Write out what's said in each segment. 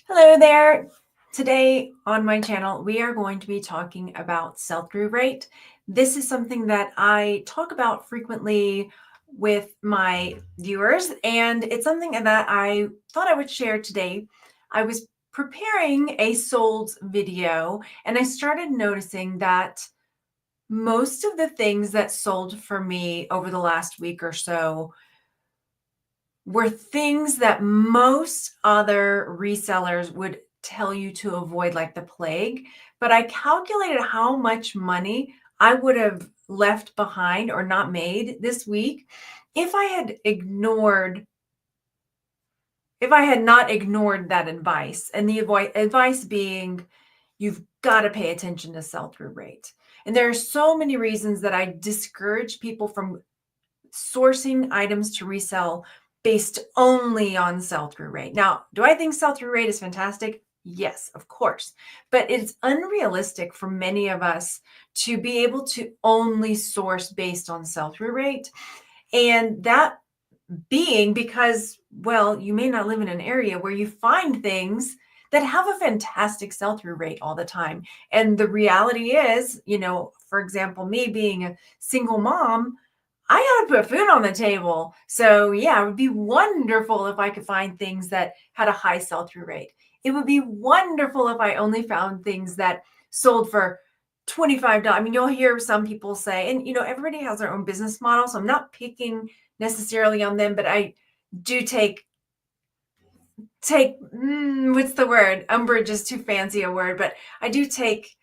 Hello there. Today on my channel, we are going to be talking about sell-through rate. This is something that I talk about frequently with my viewers, and it's something that I thought I would share today. I was preparing a sold video, and I started noticing that most of the things that sold for me over the last week or so were things that most other resellers would tell you to avoid like the plague. But I calculated how much money I would have left behind or not made this week if I had not ignored that advice. And the advice being, you've got to pay attention to sell-through rate. And there are so many reasons that I discourage people from sourcing items to resell based only on sell-through rate. Now, do I think sell-through rate is fantastic? Yes, of course. But it's unrealistic for many of us to be able to only source based on sell-through rate. And that being because, well, you may not live in an area where you find things that have a fantastic sell-through rate all the time. And the reality is, for example, me being a single mom, I got to put food on the table. So yeah, it would be wonderful if I could find things that had a high sell-through rate. It would be wonderful if I only found things that sold for $25. I mean, you'll hear some people say, and everybody has their own business model. So I'm not picking necessarily on them, but I do take what's the word? Umbrage is too fancy a word, but I do take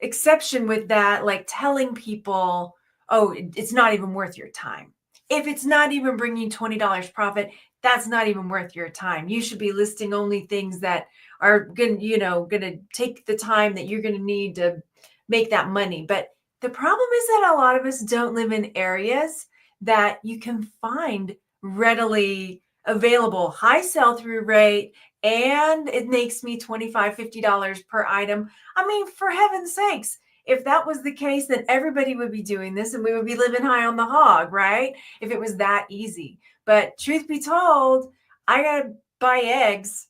exception with that, like telling people, oh, it's not even worth your time. If it's not even bringing $20 profit, that's not even worth your time. You should be listing only things that are going to take the time that you're going to need to make that money. But the problem is that a lot of us don't live in areas that you can find readily available high sell-through rate, and it makes me $25, $50 per item. I mean, for heaven's sakes, if that was the case, then everybody would be doing this and we would be living high on the hog, right? If it was that easy. But truth be told, I got to buy eggs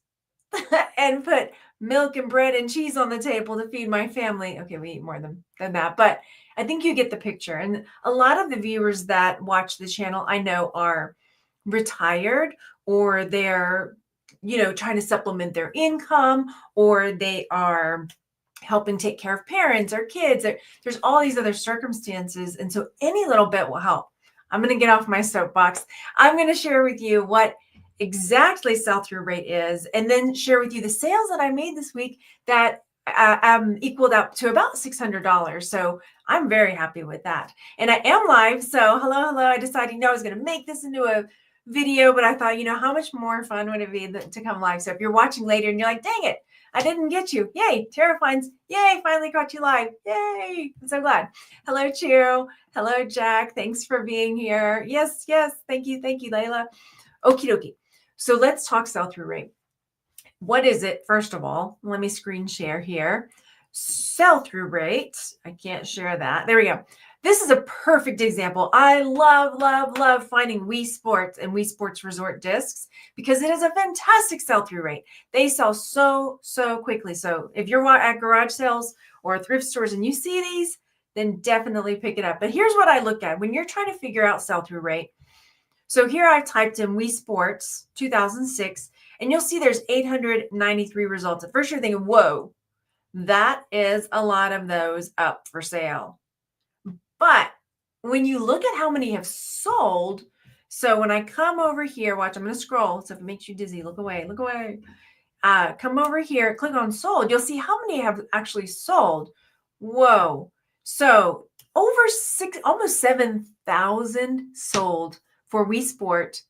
and put milk and bread and cheese on the table to feed my family. Okay, we eat more than that, but I think you get the picture. And a lot of the viewers that watch the channel, I know, are retired, or they're trying to supplement their income, or they are helping take care of parents or kids. There's all these other circumstances, and so any little bit will help. I'm going to get off my soapbox. I'm going to share with you what exactly sell-through rate is, and then share with you the sales that I made this week that equaled up to about $600. So I'm very happy with that. And I am live. So hello. I decided, I was going to make this into a video, but I thought, how much more fun would it be to come live? So if you're watching later and you're like, dang it, I didn't get you. Yay, Tara finds, yay, finally caught you live. Yay, I'm so glad. Hello, Cheryl. Hello, Jack. Thanks for being here. Yes. Thank you, Layla. Okie dokie. So let's talk sell-through rate. What is it? First of all, let me screen share here. Sell-through rate. I can't share that. There we go. This is a perfect example. I love finding Wii Sports and Wii Sports Resort discs because it is a fantastic sell-through rate. They sell so quickly. So if you're at garage sales or thrift stores and you see these, then definitely pick it up. But here's what I look at when you're trying to figure out sell-through rate. So here I've typed in Wii Sports 2006, and you'll see there's 893 results. At first you're thinking, whoa, that is a lot of those up for sale. But when you look at how many have sold, so when I come over here, watch, I'm going to scroll. So if it makes you dizzy, look away. Come over here, click on sold. You'll see how many have actually sold. Whoa. So almost 7,000 sold for Wii Sport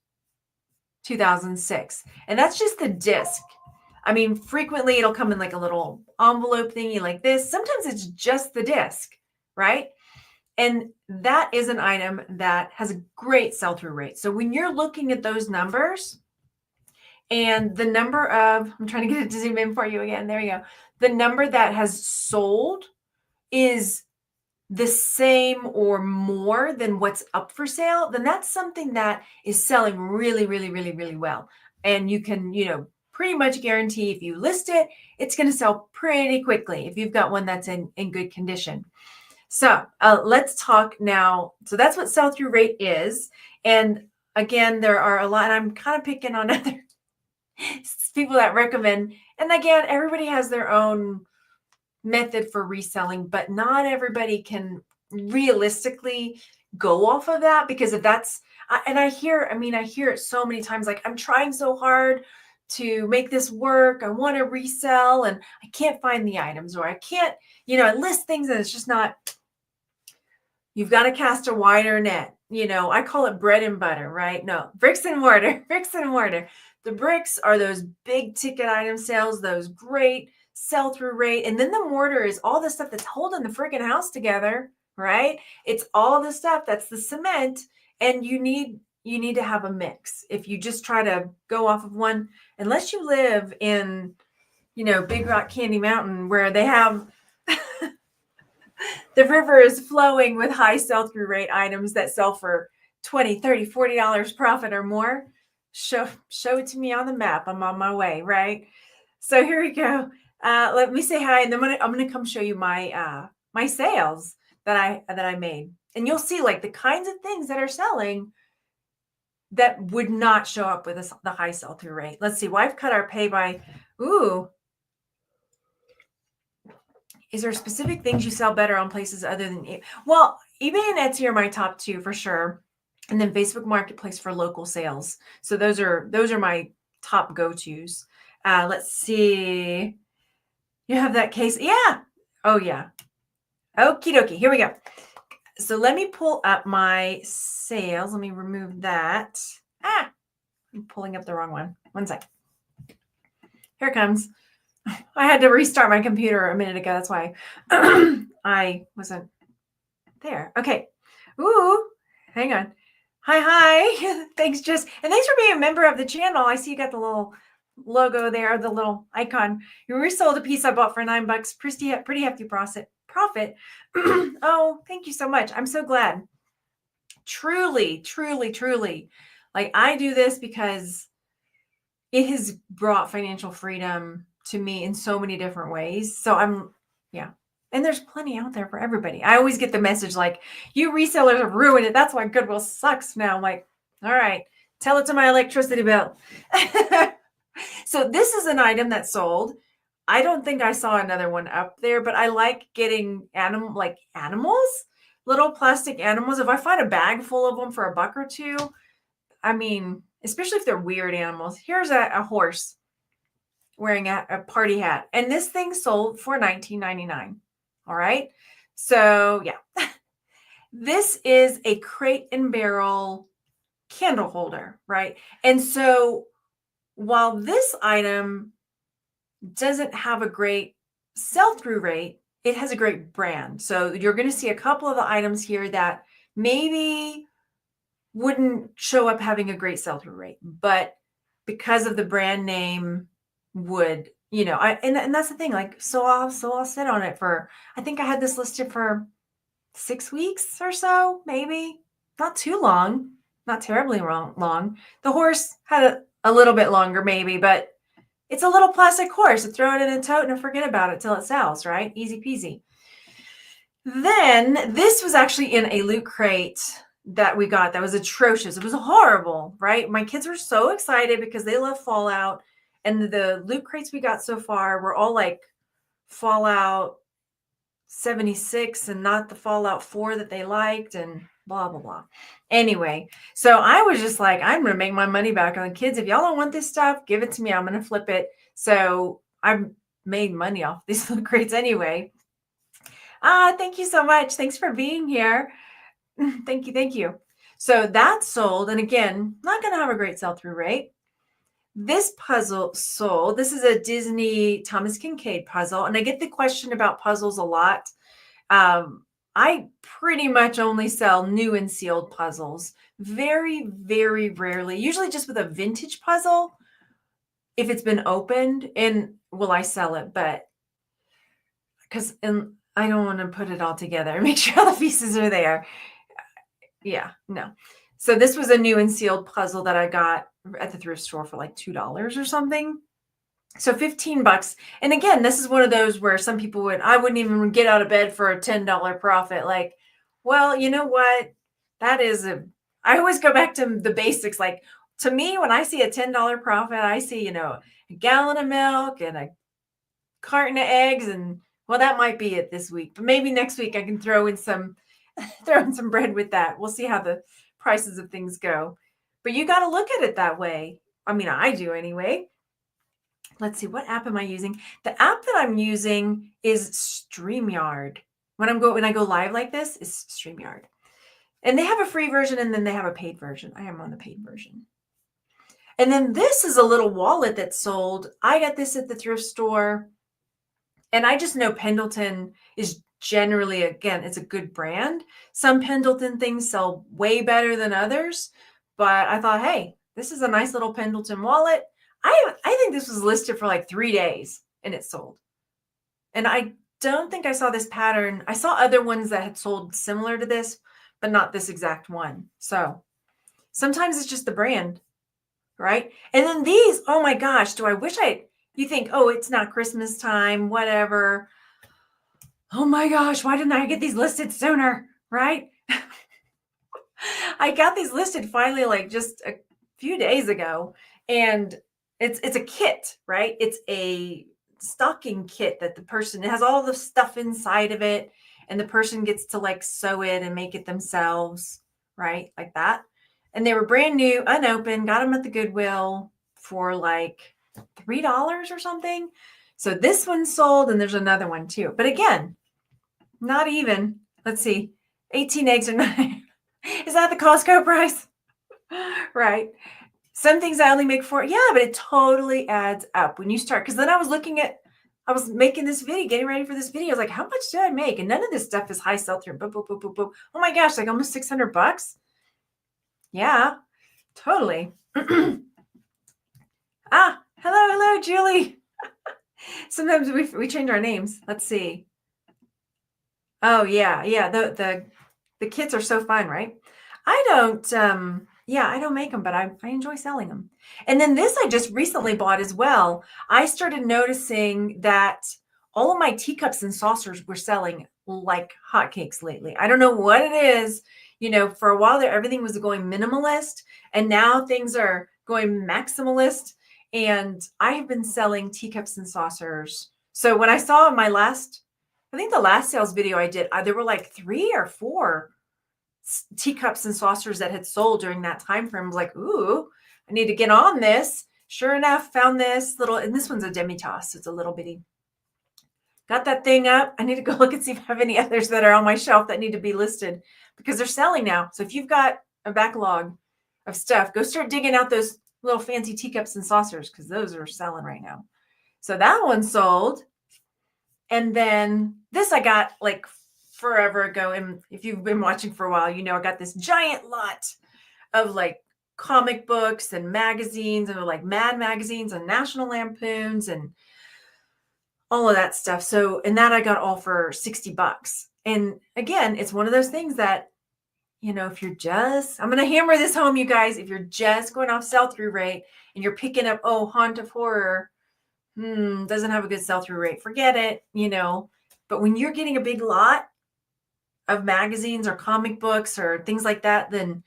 2006. And that's just the disc. I mean, frequently it'll come in like a little envelope thingy like this. Sometimes it's just the disc, right? And that is an item that has a great sell-through rate. So when you're looking at those numbers and the number of, I'm trying to get it to zoom in for you again. There you go. The number that has sold is the same or more than what's up for sale, then that's something that is selling really well. And you can, pretty much guarantee if you list it, it's going to sell pretty quickly if you've got one that's in good condition. So let's talk now. So that's what sell-through rate is. And again, there are a lot, and I'm kind of picking on other people that recommend. And again, everybody has their own method for reselling, but not everybody can realistically go off of that, because if that's, and I hear it so many times, like, I'm trying so hard to make this work. I want to resell and I can't find the items, or I can't, I list things and it's just not. You've got to cast a wider net. I call it bread and butter, right? No, bricks and mortar, bricks and mortar. The bricks are those big ticket item sales, those great sell-through rate. And then the mortar is all the stuff that's holding the freaking house together, right? It's all the stuff that's the cement. And you need to have a mix. If you just try to go off of one, unless you live in, Big Rock Candy Mountain, where they have the river is flowing with high sell-through rate items that sell for $20, $30, $40 profit or more. Show it to me on the map. I'm on my way, right? So here we go. Let me say hi, and then I'm gonna come show you my my sales that I made, and you'll see like the kinds of things that are selling that would not show up with the high sell-through rate. Let's see. Well, I've cut our pay by. Ooh. Is there specific things you sell better on places other than eBay? Well, eBay and Etsy are my top two for sure. And then Facebook Marketplace for local sales. So those are my top go-tos. Let's see. You have that case. Yeah. Oh, yeah. Okie dokie. Here we go. So let me pull up my sales. Let me remove that. I'm pulling up the wrong one. One sec. Here it comes. I had to restart my computer a minute ago. That's why I wasn't there. Okay. Ooh, hang on. Hi. Thanks, Jess. And thanks for being a member of the channel. I see you got the little logo there, the little icon. You resold a piece I bought for $9. Pretty hefty profit. Oh, thank you so much. I'm so glad. Truly, truly, truly. Like, I do this because it has brought financial freedom to me in so many different ways. So yeah. And there's plenty out there for everybody. I always get the message like, you resellers have ruined it. That's why Goodwill sucks now. I'm like, all right, tell it to my electricity bill. So this is an item that sold. I don't think I saw another one up there, but I like getting animals, little plastic animals. If I find a bag full of them for $1 or $2, I mean, especially if they're weird animals. Here's a horse wearing a party hat. And this thing sold for $19.99. All right. So yeah, this is a Crate and Barrel candle holder, right? And so while this item doesn't have a great sell-through rate, it has a great brand. So you're going to see a couple of the items here that maybe wouldn't show up having a great sell-through rate, but because of the brand name would, and that's the thing, like, so I'll sit on it for, I think I had this listed for 6 weeks or so, maybe not too long, not terribly long. The horse had a little bit longer maybe, but it's a little plastic horse. So throw it in a tote and forget about it till it sells, right? Easy peasy. Then this was actually in a loot crate that we got that was atrocious. It was horrible, right? My kids were so excited because they love Fallout. And the loot crates we got so far were all like Fallout 76 and not the Fallout 4 that they liked and blah, blah, blah. Anyway, so I was just like, I'm going to make my money back on the kids. If y'all don't want this stuff, give it to me. I'm going to flip it. So I made money off these loot crates anyway. Thank you so much. Thanks for being here. Thank you. Thank you. So that sold. And again, not going to have a great sell-through rate. This puzzle sold. This is a Disney Thomas Kincaid puzzle. And I get the question about puzzles a lot. I pretty much only sell new and sealed puzzles. Very, very rarely, usually just with a vintage puzzle. If it's been opened, and will I sell it? But I don't want to put it all together. Make sure all the pieces are there. Yeah, no. So this was a new and sealed puzzle that I got at the thrift store for like $2 or something. So $15. And again, this is one of those where some people I wouldn't even get out of bed for a $10 profit. Like, well, you know what? I always go back to the basics. Like, to me, when I see a $10 profit, I see, a gallon of milk and a carton of eggs. And well, that might be it this week, but maybe next week I can throw in some bread with that. We'll see how the prices of things go. But you got to look at it that way. I mean, I do anyway. Let's see, what app am I using? The app that I'm using is StreamYard. When I go live like this, it's StreamYard. And they have a free version and then they have a paid version. I am on the paid version. And then this is a little wallet that's sold. I got this at the thrift store. And I just know Pendleton is generally, again, it's a good brand. Some Pendleton things sell way better than others. But I thought, hey, this is a nice little Pendleton wallet. I think this was listed for like 3 days and it sold. And I don't think I saw this pattern. I saw other ones that had sold similar to this, but not this exact one. So sometimes it's just the brand, right? And then these, oh my gosh, you think, oh, it's not Christmas time, whatever. Oh my gosh, why didn't I get these listed sooner, right? I got these listed finally like just a few days ago. And it's a kit, right? It's a stocking kit that it has all the stuff inside of it, and the person gets to like sew it and make it themselves, right? Like that. And they were brand new, unopened, got them at the Goodwill for like $3 or something. So this one sold, and there's another one too. But again, not even, let's see, 18 eggs or 9. Is that the Costco price? Right. Some things I only make but it totally adds up when you start. Because then I was making this video, getting ready for this video. I was like, how much did I make? And none of this stuff is high sell-through. Boop, boop, boop, boop, boop. Oh my gosh, like almost $600. Yeah, totally. Hello, Julie. Sometimes we change our names. Let's see. Oh yeah. The kits are so fun, right? I don't make them, but I enjoy selling them. And then this I just recently bought as well. I started noticing that all of my teacups and saucers were selling like hotcakes lately. I don't know what it is. For a while there, everything was going minimalist, and now things are going maximalist. And I have been selling teacups and saucers. So when I saw I think the last sales video I did, there were like 3 or 4 teacups and saucers that had sold during that time frame. I was like, ooh, I need to get on this. Sure enough, found this and this one's a demi-tasse. It's a little bitty. Got that thing up. I need to go look and see if I have any others that are on my shelf that need to be listed because they're selling now. So if you've got a backlog of stuff, go start digging out those little fancy teacups and saucers because those are selling right now. So that one sold. And then this I got like forever ago. And if you've been watching for a while, I got this giant lot of like comic books and magazines and like Mad magazines and National Lampoons and all of that stuff. So, and that I got all for $60. And again, it's one of those things that, if you're I'm going to hammer this home, you guys, if you're just going off sell-through rate and you're picking up, Haunt of Horror, doesn't have a good sell-through rate, forget it, But when you're getting a big lot of magazines or comic books or things like that, then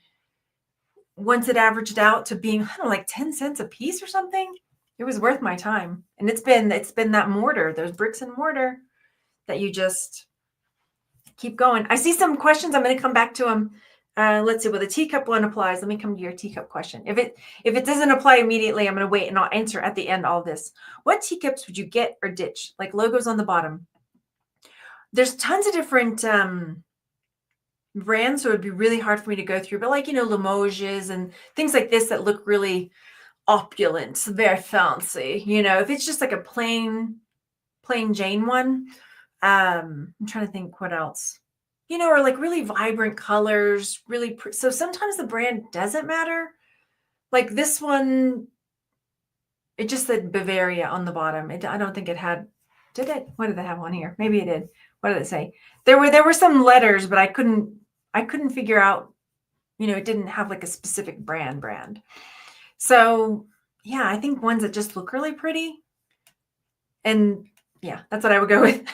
once it averaged out to being, like 10 cents a piece or something, it was worth my time. And it's been that mortar, those bricks and mortar that you just keep going. I see some questions. I'm going to come back to them. Let's see. Well, the teacup one applies. Let me come to your teacup question. If it doesn't apply immediately, I'm going to wait and I'll answer at the end all this. What teacups would you get or ditch? Like logos on the bottom. There's tons of different brands, so it'd be really hard for me to go through. But like, Limoges and things like this that look really opulent, very fancy. If it's just like a plain Jane one, I'm trying to think what else. Or like really vibrant colors, really so sometimes the brand doesn't matter. Like this one, it just said Bavaria on the bottom. I don't think it had, did it? What did it have on here? Maybe it did. What did it say? There were some letters, but I couldn't figure out, it didn't have like a specific brand. So yeah, I think ones that just look really pretty. And yeah, that's what I would go with.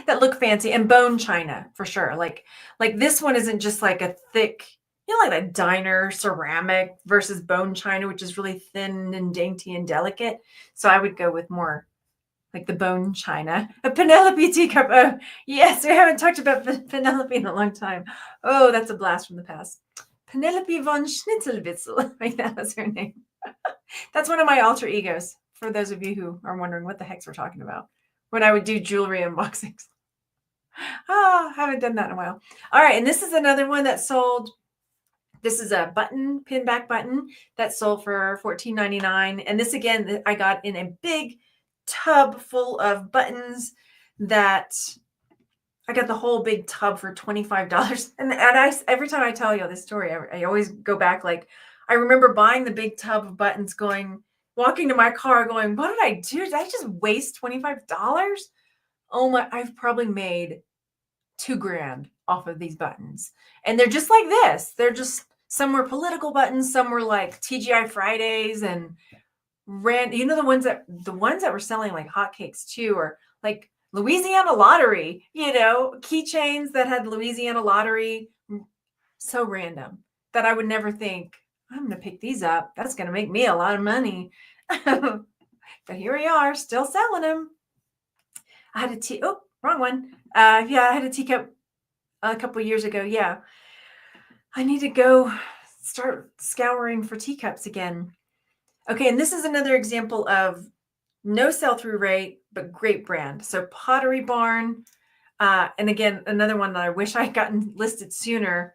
That look fancy, and bone china for sure. Like this one isn't just like a thick, like a diner ceramic versus bone china, which is really thin and dainty and delicate. So I would go with more like the bone china. A Penelope teacup. Oh, yes, we haven't talked about Penelope in a long time. Oh, that's a blast from the past. Penelope von Schnitzelwitzel. Like that was her name. That's one of my alter egos, for those of you who are wondering what the heck we're talking about when I would do jewelry unboxings. I haven't done that in a while. All right, and this is another one that sold. This is a button, pin back button that sold for $14.99. And this again, I got in a big tub full of buttons that I got the whole big tub for $25. And every time I tell you this story, I always go back. Like, I remember buying the big tub of buttons, walking to my car going, what did I do? Did I just waste $25? Oh my, I've probably made $2,000 off of these buttons. And they're just like this. They're just, some were political buttons, some were like TGI Fridays, and the ones that were selling like hotcakes too, or like Louisiana Lottery, keychains that had Louisiana Lottery. So random that I would never think, I'm going to pick these up. That's going to make me a lot of money. But here we are, still selling them. I had wrong one. I had a teacup a couple years ago. Yeah. I need to go start scouring for teacups again. Okay. And this is another example of no sell-through rate, but great brand. So Pottery Barn. And again, another one that I wish I had gotten listed sooner.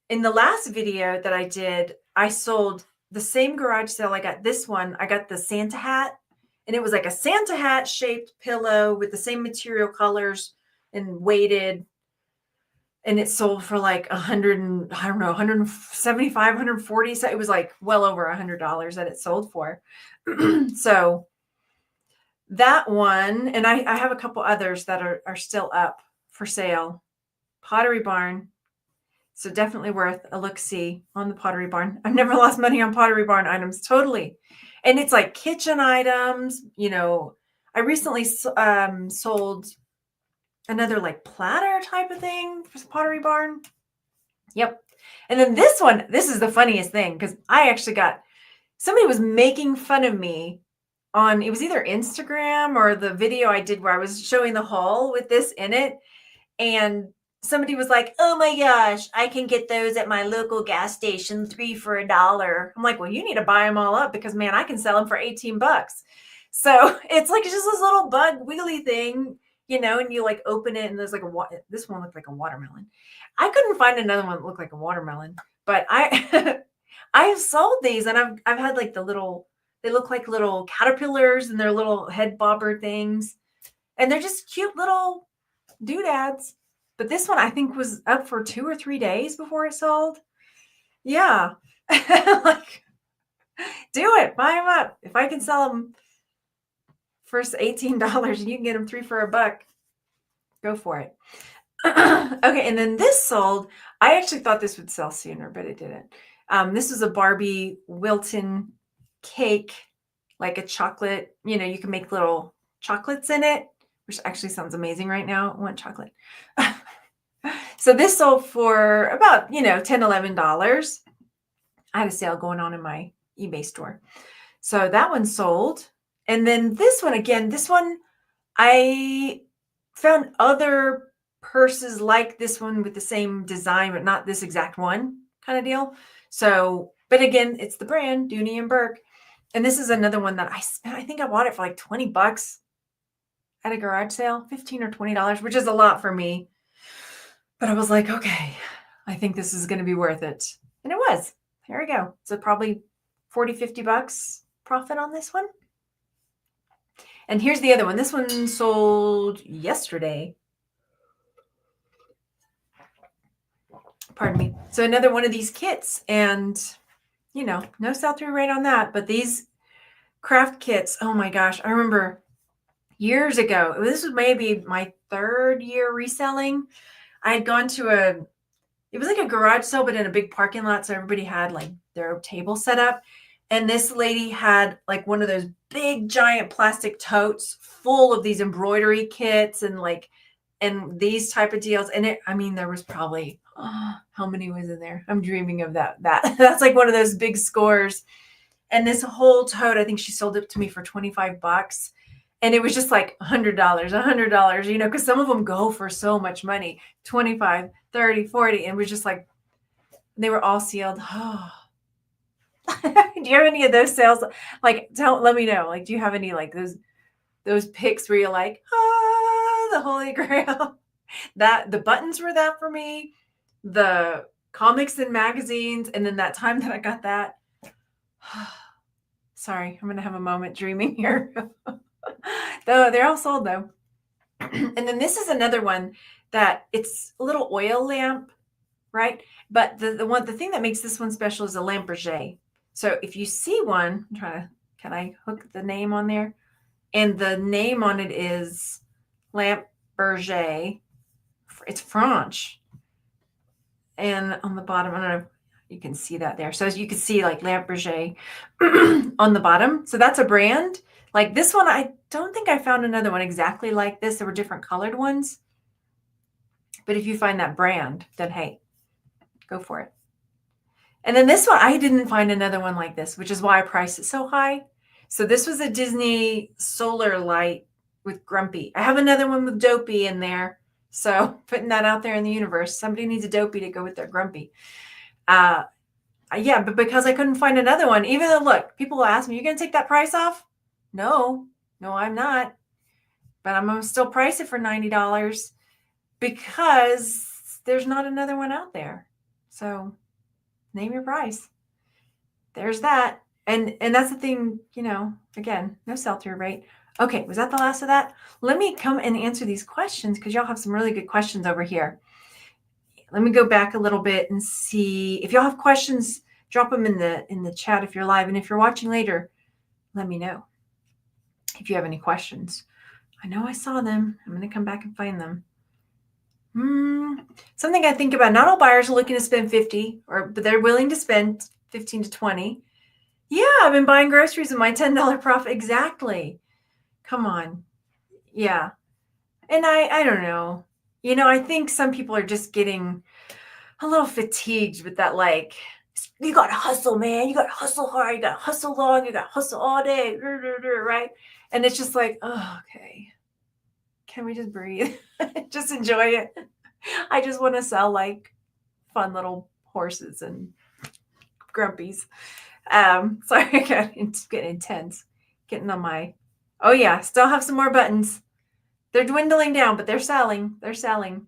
In the last video that I did, I sold the same garage sale. I got this one. I got the Santa hat, and it was like a Santa hat shaped pillow with the same material colors and weighted. And it sold for like 175, 140. So it was like well over $100 that it sold for. So that one, and I have a couple others that are still up for sale. Pottery Barn. So definitely worth a look-see on the Pottery Barn. I've never lost money on Pottery Barn items, totally. And it's like kitchen items. I recently sold another like platter type of thing for Pottery Barn. Yep. And then this is the funniest thing, because I actually somebody was making fun of me it was either Instagram or the video I did where I was showing the haul with this in it. And somebody was like, oh my gosh, I can get those at my local gas station, 3 for $1. I'm like, well, you need to buy them all up, because man, I can sell them for $18. So it's just this little bug wiggly thing, and you like open it and there's like this one looked like a watermelon. I couldn't find another one that looked like a watermelon, but I have sold these, and I've had like they look like little caterpillars, and they're little head bobber things, and they're just cute little doodads. But this one I think was up for 2 or 3 days before it sold. Yeah. Like, do it. Buy them up. If I can sell them for $18 and you can get them 3 for $1, go for it. Okay. And then this sold. I actually thought this would sell sooner, but it didn't. This is a Barbie Wilton cake, like a chocolate, you can make little chocolates in it, which actually sounds amazing right now. I want chocolate. So this sold for about, $10, $11. I had a sale going on in my eBay store. So that one sold. And then this one, I found other purses like this one with the same design, but not this exact one kind of deal. So, but again, it's the brand Dooney and Burke. And this is another one that I think I bought it for like $20 at a garage sale, $15 or $20, which is a lot for me. But I was like, okay, I think this is going to be worth it. And it was. Here we go. So probably $40, $50 profit on this one. And here's the other one. This one sold yesterday. Pardon me. So another one of these kits, and no sell-through rate on that. But these craft kits, oh my gosh, I remember years ago, this was maybe my 3rd year reselling. I had gone to it was like a garage sale, but in a big parking lot. So everybody had like their table set up. And this lady had like one of those big giant plastic totes full of these embroidery kits and like and these type of deals. And there was probably how many was in there? I'm dreaming of that. That's like one of those big scores. And this whole tote, I think she sold it to me for $25. And it was just like $100, because some of them go for so much money, 25, 30, 40. And it was just like, they were all sealed. Do you have any of those sales? Like, let me know. Like, do you have any like those pics where you're like, the Holy Grail? That the buttons were that for me, the comics and magazines, and then that time that I got that. Sorry, I'm gonna have a moment dreaming here. Though they're all sold though. And then this is another one that it's a little oil lamp, right? But the thing that makes this one special is a lamp berger. So if you see one, can I hook the name on there? And the name on it is lamp berger. It's French. And on the bottom, I don't know if you can see that there. So as you can see, like lamp berger on the bottom. So that's a brand. Like this one, I don't think I found another one exactly like this. There were different colored ones. But if you find that brand, then hey, go for it. And then this one, I didn't find another one like this, which is why I priced it so high. So this was a Disney solar light with Grumpy. I have another one with Dopey in there. So putting that out there in the universe, somebody needs a Dopey to go with their Grumpy. Yeah, but because I couldn't find another one, even though, look, people will ask me, you're going to take that price off? No, I'm not. But I'm going to still price it for $90 because there's not another one out there. So name your price. There's that. And that's the thing, again, no sell-through rate. Okay, was that the last of that? Let me come and answer these questions because y'all have some really good questions over here. Let me go back a little bit and see if y'all have questions. Drop them in the chat if you're live, and if you're watching later, let me know if you have any questions. I know I saw them. I'm going to come back and find them. Something I think about. Not all buyers are looking to spend $50, but they're willing to spend $15 to $20. Yeah, I've been buying groceries with my $10 profit. Exactly. Come on. Yeah. And I don't know. I think some people are just getting a little fatigued with that. Like, you got to hustle, man. You got to hustle hard. You got to hustle long. You got to hustle all day. Right. And it's just like, oh, okay. Can we just breathe? Just enjoy it. I just want to sell like fun little horses and grumpies. Sorry, it's getting intense. Getting on my, oh yeah, still have some more buttons. They're dwindling down, but they're selling. They're selling.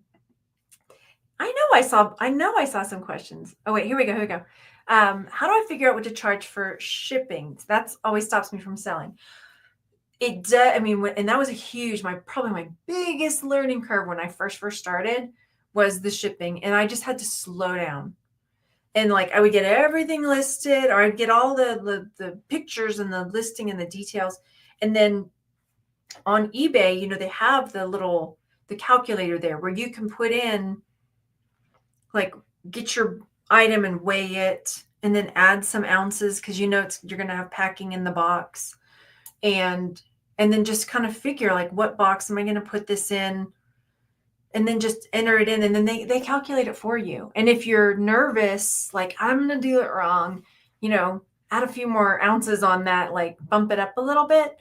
I know I saw some questions. Oh wait, here we go. How do I figure out what to charge for shipping? That's always stops me from selling. It does. And that was probably my biggest learning curve when I first started was the shipping, and I just had to slow down. And like I would get everything listed, or I'd get all the pictures and the listing and the details, and then on eBay, they have the calculator there where you can put in, like, get your item and weigh it, and then add some ounces because you're going to have packing in the box, and then just kind of figure like what box am I going to put this in, and then just enter it in, and then they calculate it for you. And if you're nervous, like I'm going to do it wrong, add a few more ounces on that, like bump it up a little bit.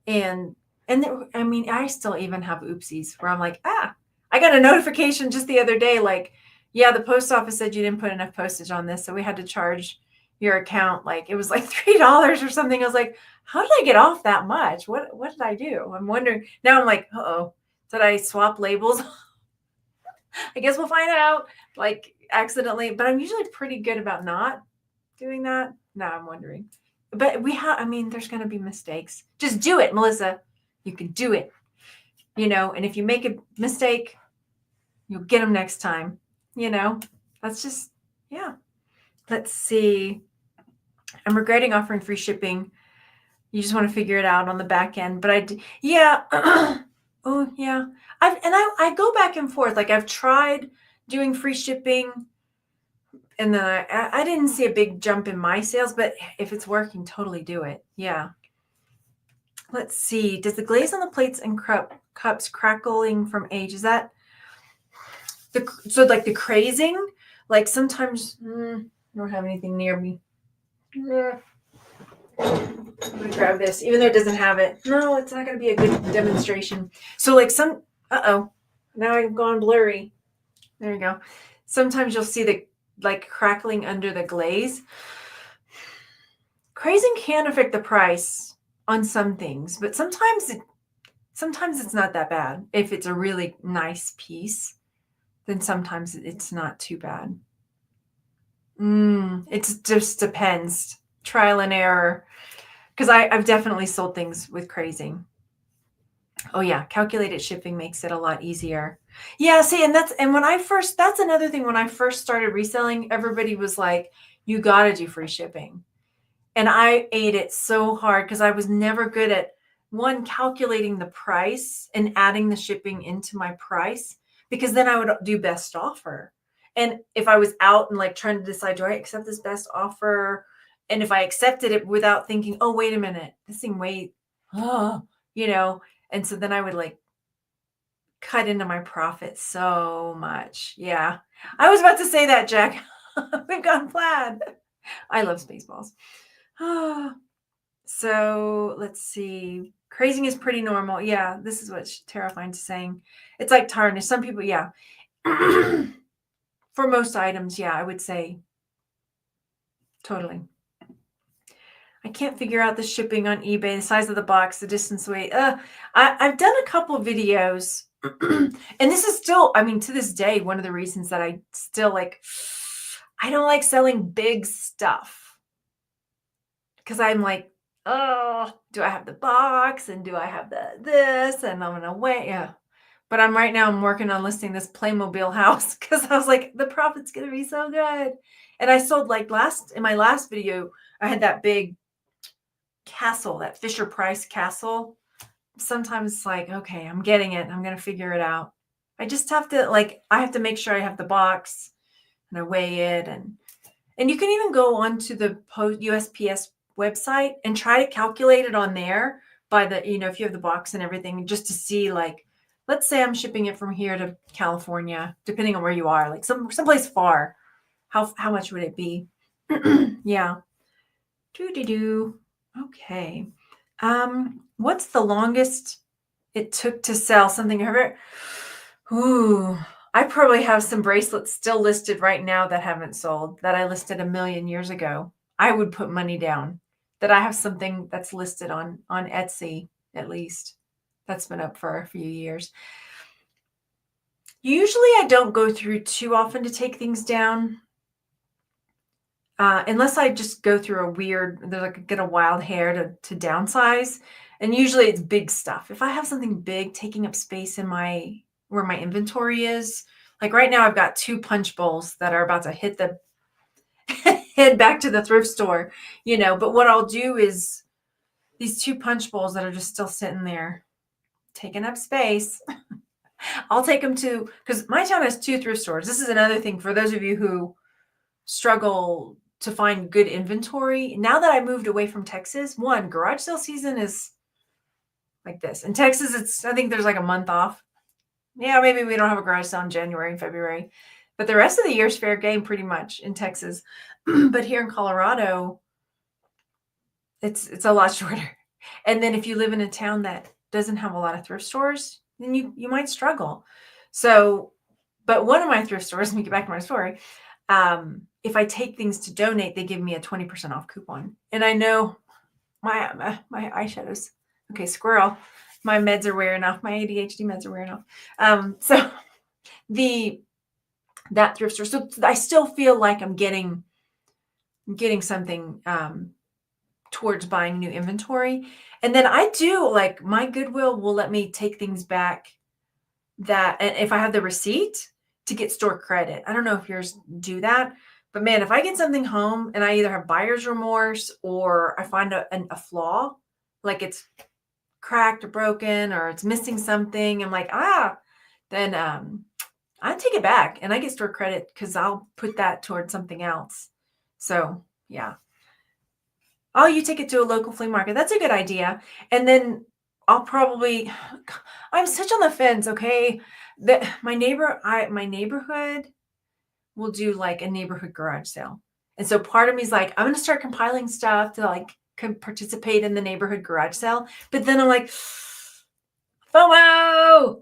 And I still even have oopsies where I'm like, I got a notification just the other day, like, yeah, the post office said you didn't put enough postage on this, so we had to charge your account. Like it was like $3 or something. I was like, how did I get off that much? What did I do? I'm wondering. Now I'm like, did I swap labels? I guess we'll find out, like accidentally, but I'm usually pretty good about not doing that. Now I'm wondering, but there's going to be mistakes. Just do it, Melissa. You can do it, and if you make a mistake, you'll get them next time. That's just, yeah. Let's see. I'm regretting offering free shipping. You just want to figure it out on the back end, but yeah. Oh yeah. I go back and forth. Like I've tried doing free shipping, And then I didn't see a big jump in my sales, but if it's working, totally do it. Yeah. Let's see. Does the glaze on the plates and cups crackling from age? Is that so like the crazing? Like sometimes I don't have anything near me. I'm gonna grab this, even though it doesn't have it. No, it's not gonna be a good demonstration. So like now I've gone blurry. There you go. Sometimes you'll see the like crackling under the glaze. Crazing can affect the price on some things, but sometimes it's not that bad. If it's a really nice piece, then sometimes it's not too bad. It just depends. Trial and error. Because I've definitely sold things with crazing. Oh yeah, calculated shipping makes it a lot easier. Yeah, see, and that's another thing. When I first started reselling, everybody was like, you gotta do free shipping. And I ate it so hard because I was never good at one, calculating the price and adding the shipping into my price, because then I would do best offer. And if I was out and like trying to decide, do I accept this best offer? And if I accepted it without thinking, oh, wait a minute, this thing oh, you know, and so then I would like cut into my profit so much. Yeah. I was about to say that, Jack. We've gone plaid. I love Spaceballs. So let's see. Crazing is pretty normal. Yeah, this is what Terrifine's saying. It's like tarnish. Some people, yeah. For most items, yeah, I would say totally. I can't figure out the shipping on eBay, the size of the box, the distance weight. I've done a couple videos, and this is still, I mean, to this day, one of the reasons that I still like, I don't like selling big stuff. Because I'm like, oh, do I have the box and do I have this? And I'm gonna wait. Yeah. But I'm working on listing this Playmobil house because I was like, the profit's gonna be so good. And I sold like in my last video, I had that big castle, that Fisher Price castle. Sometimes it's like, okay, I'm getting it. I'm gonna figure it out. I just have to I have to make sure I have the box and I weigh it, and you can even go onto the USPS website and try to calculate it on there by if you have the box and everything, just to see, like, let's say I'm shipping it from here to California, depending on where you are, like someplace far. How much would it be? Yeah. Do. Okay. What's the longest it took to sell something ever? Ooh, I probably have some bracelets still listed right now that haven't sold, that I listed a million years ago. I would put money down that I have something that's listed on Etsy, at least. That's been up for a few years. Usually I don't go through too often to take things down. Unless I just go through get a wild hair to downsize. And usually it's big stuff. If I have something big taking up space in where my inventory is, like right now I've got 2 punch bowls that are about to head back to the thrift store, but what I'll do is these 2 punch bowls that are just still sitting there taking up space. I'll take them because my town has 2 thrift stores. This is another thing for those of you who struggle to find good inventory. Now that I moved away from Texas, garage sale season is like this. In Texas, I think there's like a month off. Yeah, maybe we don't have a garage sale in January and February, but the rest of the year is fair game pretty much in Texas. But here in Colorado, it's a lot shorter. And then if you live in a town that doesn't have a lot of thrift stores, then you might struggle. So, but one of my thrift stores, let me get back to my story. If I take things to donate, they give me a 20% off coupon. And I know my eyeshadows. Okay, squirrel. My meds are wearing off. My ADHD meds are wearing off. So that thrift store. So I still feel like I'm getting something towards buying new inventory. And then I do, like, my Goodwill will let me take things back and if I have the receipt, to get store credit. I don't know if yours do that, but man, if I get something home and I either have buyer's remorse or I find a flaw, like it's cracked or broken or it's missing something, I'm like, then I take it back and I get store credit because I'll put that towards something else. So yeah. Oh, you take it to a local flea market. That's a good idea. And then I'll probably I'm such on the fence, okay? That my neighborhood will do like a neighborhood garage sale. And so part of me is like, I'm gonna start compiling stuff to like participate in the neighborhood garage sale. But then I'm like, FOMO!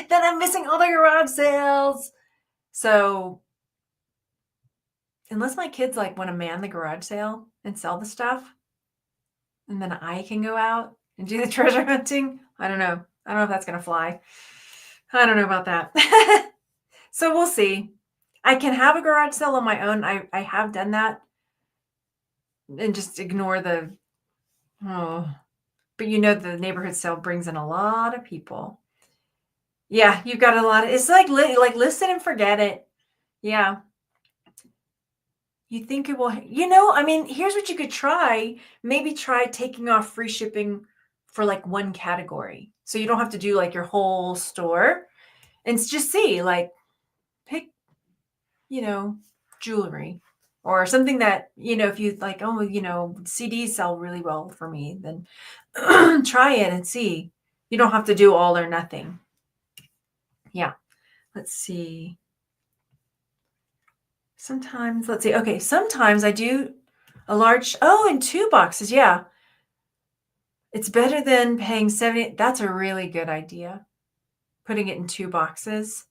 Then I'm missing all the garage sales. So unless my kids like want to man the garage sale and sell the stuff, and then I can go out and do the treasure hunting, I don't know. I don't know if that's gonna fly. I don't know about that. So we'll see. I can have a garage sale on my own. I have done that and just ignore the oh. But the neighborhood sale brings in a lot of people. Yeah, you've got a lot of it's like listen and forget it. Yeah. You think it will, I mean, here's what you could try. Maybe try taking off free shipping for like one category. So you don't have to do like your whole store and just see, like, pick, jewelry or something that, if you like, oh, CDs sell really well for me, then try it and see. You don't have to do all or nothing. Yeah. Let's see. Sometimes, let's see. Okay. Sometimes I do a large, in 2 boxes. Yeah. It's better than paying 70. That's a really good idea. Putting it in 2 boxes.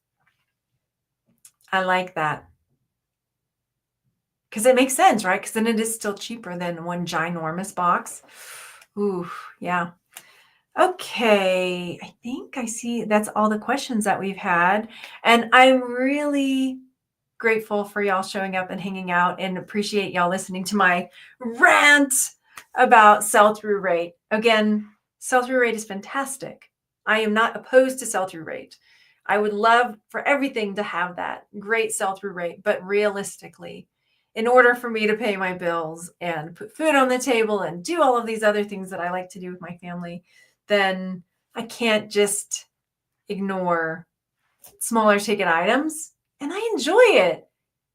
I like that. Because it makes sense, right? Because then it is still cheaper than one ginormous box. Ooh, yeah. Okay. I think I see that's all the questions that we've had. And I'm really grateful for y'all showing up and hanging out and appreciate y'all listening to my rant about sell-through rate. Again, sell-through rate is fantastic. I am not opposed to sell-through rate. I would love for everything to have that great sell-through rate, but realistically, in order for me to pay my bills and put food on the table and do all of these other things that I like to do with my family, then I can't just ignore smaller ticket items. And I enjoy it,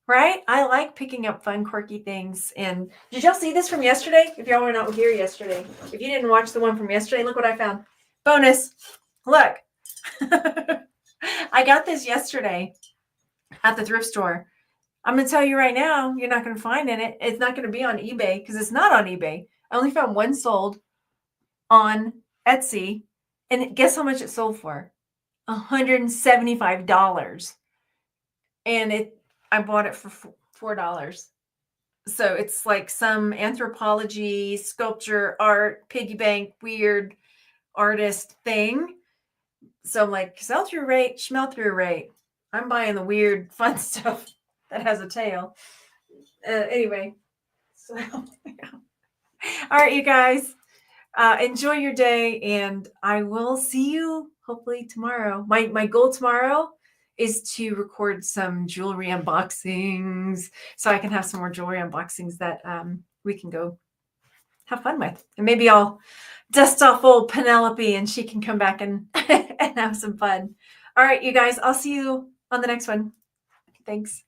right? I like picking up fun, quirky things. And did y'all see this from yesterday? If y'all were not here yesterday, if you didn't watch the one from yesterday, look what I found. Bonus. Look. I got this yesterday at the thrift store. I'm going to tell you right now, you're not going to find it. It's not going to be on eBay because it's not on eBay. I only found one sold on Etsy. And guess how much it sold for? $175. And I bought it for $4. So it's like some anthropology, sculpture, art, piggy bank, weird artist thing. So I'm like, sell through rate, smell through rate. I'm buying the weird fun stuff that has a tail. Anyway, so yeah. All right, you guys, enjoy your day, and I will see you hopefully tomorrow. My goal tomorrow is to record some jewelry unboxings so I can have some more jewelry unboxings that we can go have fun with. And maybe I'll dust off old Penelope and she can come back and, and have some fun. All right, you guys, I'll see you on the next one. Thanks.